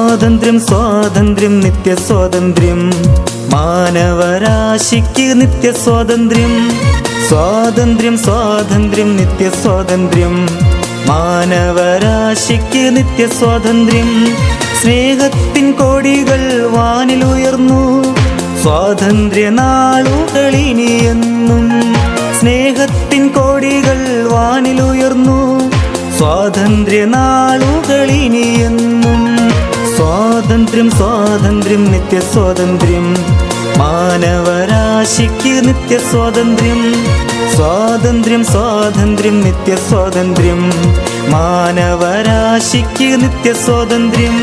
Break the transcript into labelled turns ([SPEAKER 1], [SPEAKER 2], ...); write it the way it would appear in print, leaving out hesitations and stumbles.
[SPEAKER 1] സ്വാതന്ത്ര്യം സ്വാതന്ത്ര്യം നിത്യ സ്വാതന്ത്ര്യം മാനവരാശിക്ക് നിത്യ സ്വാതന്ത്ര്യം. സ്വാതന്ത്ര്യം സ്വാതന്ത്ര്യം നിത്യ സ്വാതന്ത്ര്യം മാനവരാശിക്ക് നിത്യ സ്വാതന്ത്ര്യം. സ്നേഹത്തിൻ കോടികൾ വാനിലുയർന്നു സ്വാതന്ത്ര്യ നാളുകളിനിയെന്നും. സ്നേഹത്തിൻ കോടികൾ വാനിലുയർന്നു സ്വാതന്ത്ര്യ നാളുകളിനിയെന്നും. സ്വാതന്ത്ര്യം സ്വാതന്ത്ര്യം നിത്യ സ്വാതന്ത്ര്യം മാനവരാശിക്ക് നിത്യ സ്വാതന്ത്ര്യം. സ്വാതന്ത്ര്യം സ്വാതന്ത്ര്യം നിത്യ സ്വാതന്ത്ര്യം മാനവരാശിക്ക് നിത്യ സ്വാതന്ത്ര്യം.